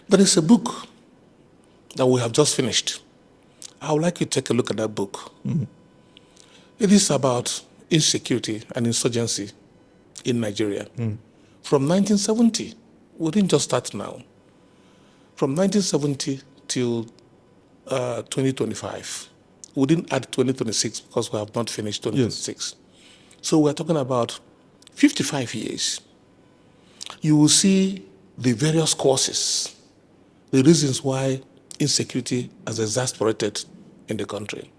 There is a book that we have just finished. I would like you to take a look at that book. Mm-hmm. It is about insecurity and insurgency in Nigeria. From 1970, we didn't just start now. From 1970 till 2025. We didn't add 2026 because we have not finished 2026. Yes. So we're talking about 55 years. You will see the various causes, the reasons why insecurity has exasperated in the country.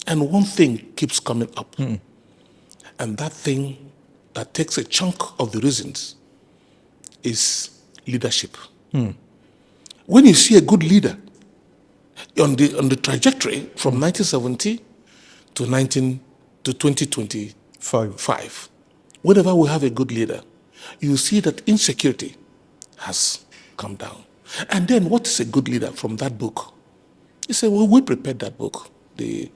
And one thing keeps coming up. And that thing that takes a chunk of the reasons is leadership. When you see a good leader on the trajectory from 1970 to 2025, whenever we have a good leader, you see that insecurity has come down. And then what is a good leader from that book? You say, well, we prepared that book, the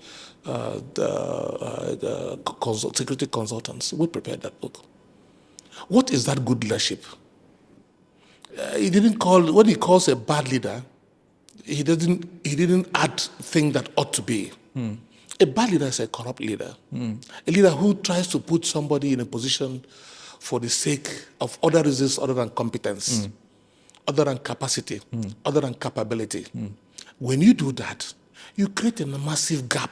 security consultants, we prepared that book. What is that good leadership? He didn't call, what he calls a bad leader, he didn't add thing that ought to be. A bad leader is a corrupt leader. A leader who tries to put somebody in a position for the sake of other reasons other than competence, other than capacity, other than capability. When you do that, you create a massive gap.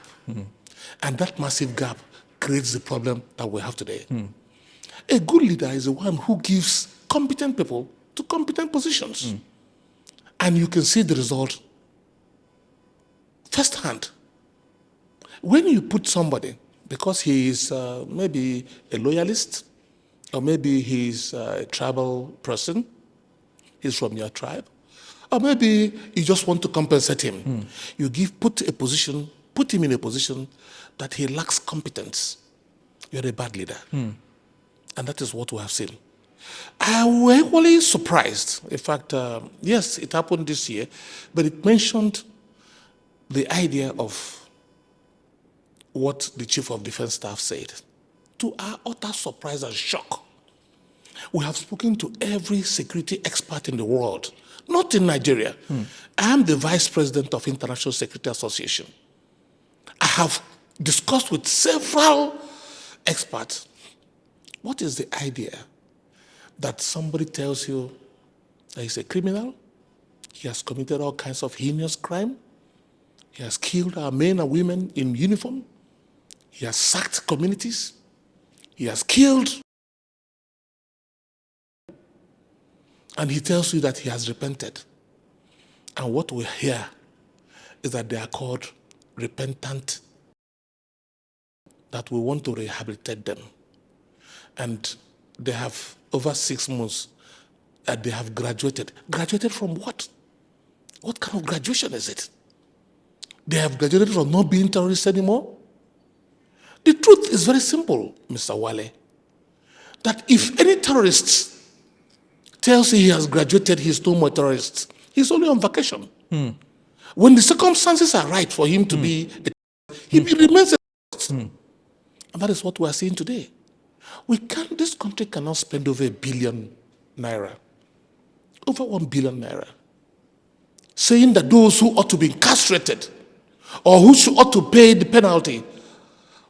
And that massive gap creates the problem that we have today. A good leader is the one who gives competent people to competent positions. And you can see the result firsthand. When you put somebody, because he is maybe a loyalist, or maybe he's a tribal person, he's from your tribe, or maybe you just want to compensate him. You put him in a position that he lacks competence. You're a bad leader. And that is what we have seen. I was equally surprised. In fact, yes, it happened this year, but it mentioned the idea of what the Chief of Defense Staff said. To our utter surprise and shock, we have spoken to every security expert in the world, not in Nigeria. I am the Vice President of International Security Association. I have discussed with several experts. What is the idea that somebody tells you that he's a criminal, he has committed all kinds of heinous crime, he has killed our men and women in uniform, he has sacked communities, he has killed, and he tells you that he has repented. And what we hear is that they are called repentant, that we want to rehabilitate them. And they have over 6 months that they have graduated. Graduated from what? What kind of graduation is it? They have graduated from not being terrorists anymore? The truth is very simple, Mr. Wale, that if any terrorist tells you he has graduated, he's no more terrorist, he's only on vacation. When the circumstances are right for him to be a terrorist, he remains a terrorist. And that is what we are seeing today. This country cannot spend over ₦1 billion, over 1 billion naira, saying that those who ought to be incarcerated or who ought to pay the penalty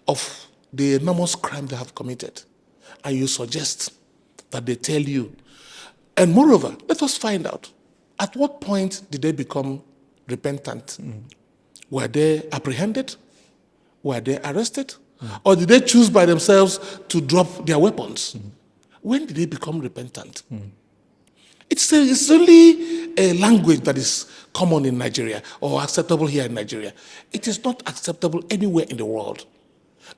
of the enormous crime they have committed, and you suggest that they tell you. And moreover, let us find out, at what point did they become repentant? Were they apprehended? Were they arrested? Or did they choose by themselves to drop their weapons? When did they become repentant? It's only a language that is common in Nigeria or acceptable here in Nigeria. It is not acceptable anywhere in the world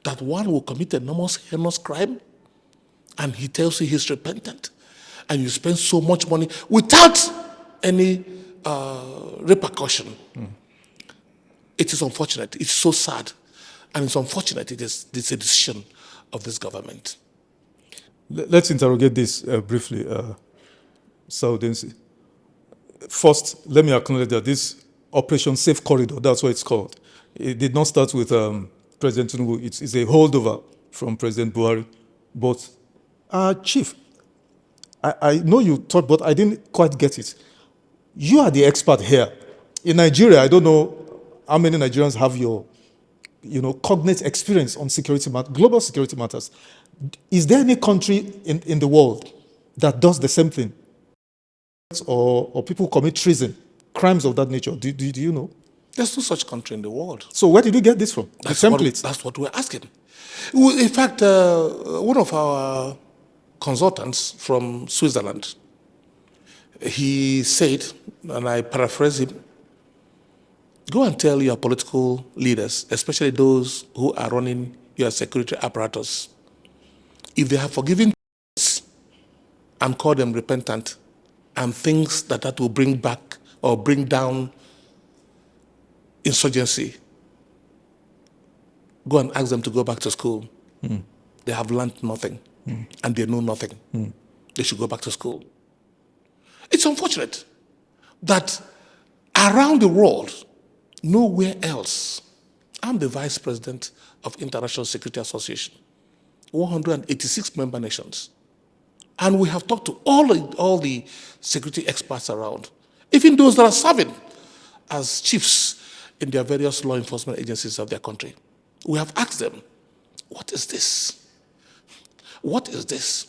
that one will commit an enormous crime and he tells you he's repentant, and you spend so much money without any repercussion. It is unfortunate. It's so sad. And it's unfortunate it's a decision of this government. Let's interrogate this briefly, Sir Udensi. First, let me acknowledge that this Operation Safe Corridor, that's what it's called, it did not start with President Tinubu. It's a holdover from President Buhari. But, Chief, I know you thought, but I didn't quite get it. You are the expert here. In Nigeria, I don't know how many Nigerians have your, cognate experience on global security matters. Is there any country in the world that does the same thing? Or people commit treason, crimes of that nature? Do you know? There's no such country in the world. So where did you get this from? The templates? That's what we're asking. In fact, one of our consultants from Switzerland, he said, and I paraphrase him, go and tell your political leaders, especially those who are running your security apparatus, if they have forgiven and called them repentant and things that will bring back or bring down insurgency, go and ask them to go back to school. They have learned nothing and they know nothing. They should go back to school. It's unfortunate that around the world, nowhere else, I'm the vice president of International Security Association, 186 member nations. And we have talked to all the security experts around, even those that are serving as chiefs in their various law enforcement agencies of their country. We have asked them, what is this? What is this?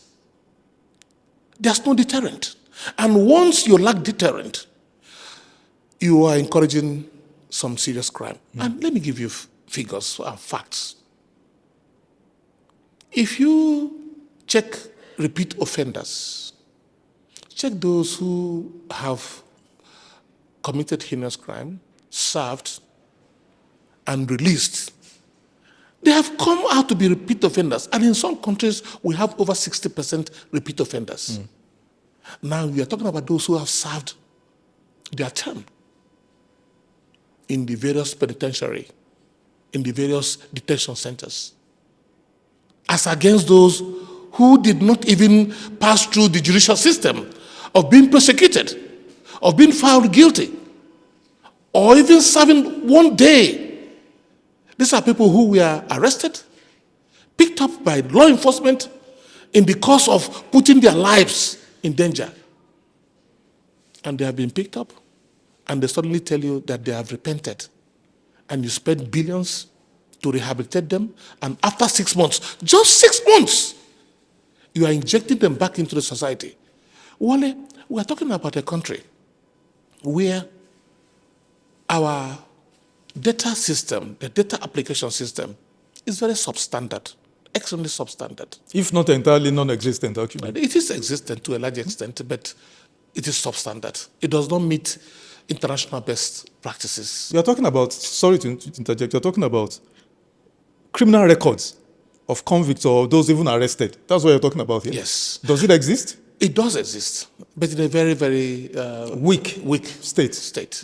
There's no deterrent. And once you lack deterrent, you are encouraging some serious crime. And let me give you figures and facts. If you check repeat offenders, check those who have committed heinous crime, served, and released, they have come out to be repeat offenders. And in some countries, we have over 60% repeat offenders. Now, we are talking about those who have served their term in the various penitentiary, in the various detention centers, as against those who did not even pass through the judicial system of being prosecuted, of being found guilty, or even serving one day. These are people who were arrested, picked up by law enforcement in the course of putting their lives in danger. And they have been picked up, and they suddenly tell you that they have repented. And you spend billions to rehabilitate them, and after 6 months, just 6 months, you are injecting them back into the society. Wale, we are talking about a country where our data system, the data application system, is very substandard, extremely substandard. If not entirely non-existent, actually. It is existent to a large extent, but it is substandard. It does not meet international best practices. You're talking about, sorry to interject, you're talking about criminal records of convicts or those even arrested. That's what you're talking about here? Yes. Does it exist? It does exist, but in a very, very weak state.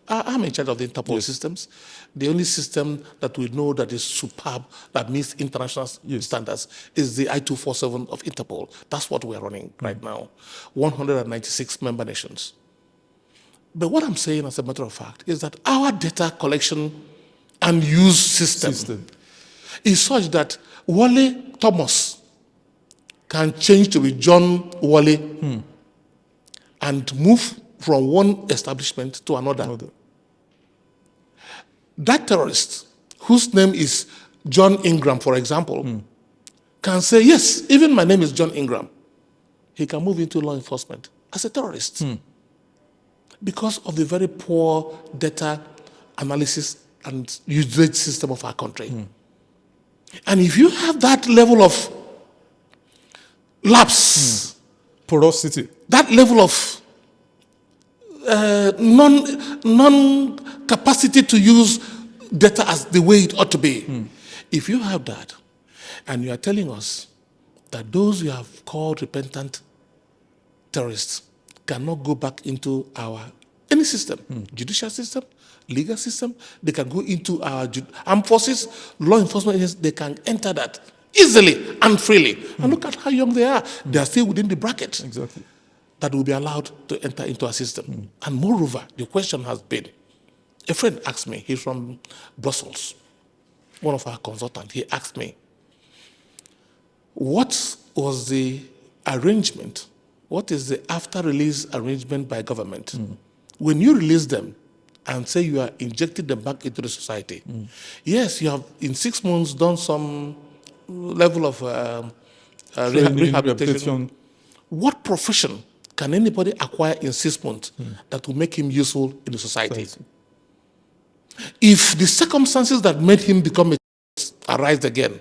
I'm in charge of the Interpol systems. The only system that we know that is superb, that meets international standards, is the I-247 of Interpol. That's what we're running right now. 196 member nations. But what I'm saying, as a matter of fact, is that our data collection and use system is such that Wale Thomas can change to be John Wale and move from one establishment to another. That terrorist, whose name is John Ingram, for example, can say, yes, even my name is John Ingram. He can move into law enforcement as a terrorist because of the very poor data analysis and usage system of our country. And if you have that level of lapse, porosity, that level of non-capacity to use data as the way it ought to be. If you have that, and you are telling us that those you have called repentant terrorists cannot go back into any system, judicial system, legal system, they can go into our armed forces, law enforcement agencies, they can enter that easily and freely. And look at how young they are. They are still within the bracket that will be allowed to enter into our system. And moreover, the question has been, a friend asked me, he's from Brussels, one of our consultants, he asked me, what was the arrangement, what is the after-release arrangement by government when you release them and say you are injecting them back into the society, yes, you have in 6 months done some level of Training, rehabilitation. What profession can anybody acquire in 6 months that will make him useful in the society? If the circumstances that made him become a arise again,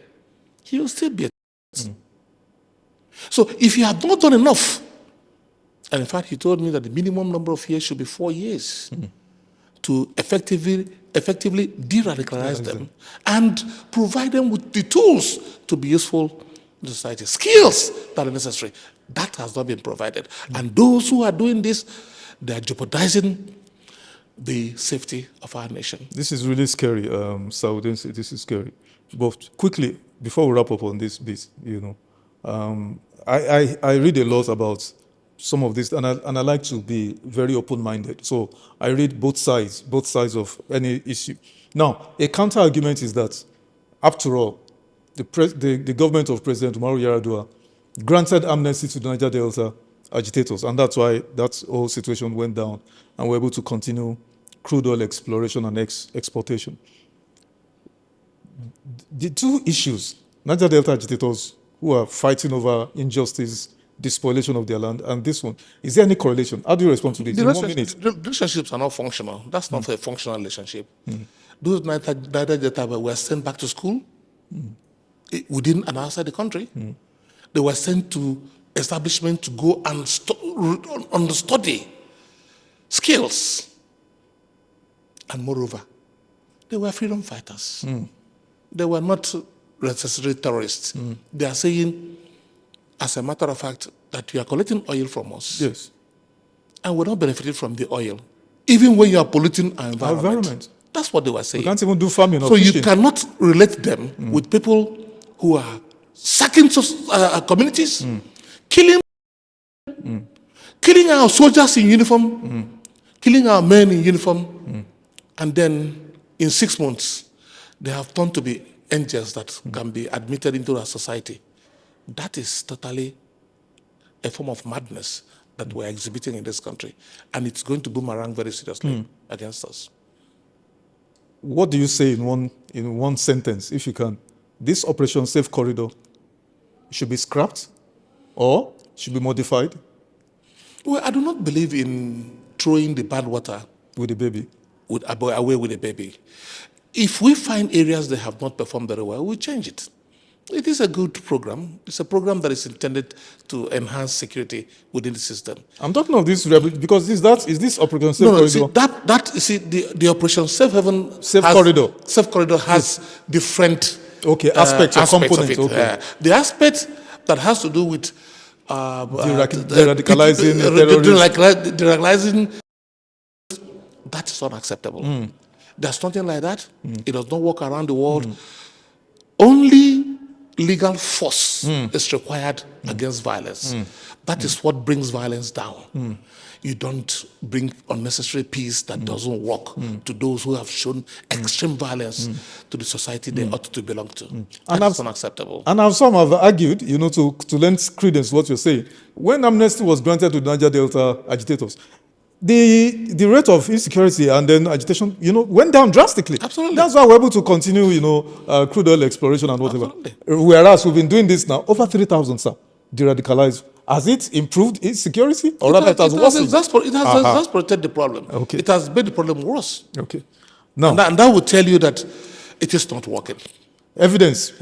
he will still be a So if you have not done enough, and in fact, he told me that the minimum number of years should be 4 years to effectively de-radicalize them and provide them with the tools to be useful in society, skills that are necessary. That has not been provided. And those who are doing this, they are jeopardizing the safety of our nation. This is really scary, Udensi. This is scary. But quickly, before we wrap up on this bit, I read a lot about some of this, and I like to be very open-minded. So I read both sides of any issue. Now, a counter-argument is that, after all, the government of President Umaru Yar'Adua granted amnesty to the Naija Delta agitators, and that's why that whole situation went down, and we're able to continue crude oil exploration and exportation. The two issues, Naija Delta agitators who are fighting over injustice, despoliation of their land, and this one, is there any correlation? How do you respond to this? The relationships are not functional. That's not a functional relationship. Those Naija Delta were sent back to school within and outside the country. They were sent to establishment to go and understudy skills. And moreover, they were freedom fighters. They were not necessarily terrorists. They are saying, as a matter of fact, that you are collecting oil from us. Yes. And we're not benefiting from the oil, even when you are polluting our environment. That's what they were saying. You can't even do farming or so fishing. You cannot relate them with people who are sacking communities, killing our soldiers in uniform, killing our men in uniform, and then in 6 months, they have turned to be angels that can be admitted into our society. That is totally a form of madness that we're exhibiting in this country. And it's going to boomerang very seriously against us. What do you say in one sentence, if you can? This Operation Safe Corridor should be scrapped or should be modified? Well, I do not believe in throwing the bad water with the baby. Away with the baby. If we find areas that have not performed very well, we change it. It is a good program. It's a program that is intended to enhance security within the system. I'm talking of this because is this Operation Safe Corridor? The Operation Safe Corridor has different aspects or components. The aspect that has to do with deradicalizing, that is unacceptable. There's nothing like that. It does not work around the world. Only legal force is required against violence. That is what brings violence down. You don't bring unnecessary peace that doesn't work to those who have shown extreme violence to the society they ought to belong to. And that's unacceptable. And some have argued, to lend credence to what you're saying, when amnesty was granted to the Naija Delta agitators, the rate of insecurity and then agitation, went down drastically. Absolutely. That's why we're able to continue, crude oil exploration and whatever. Absolutely. Whereas we've been doing this now, over 3,000, sir, de-radicalized. Has it improved insecurity? Or rather, it has worsened? It has protected the problem. Okay. It has made the problem worse. Okay. Now, and that would tell you that it is not working. Evidence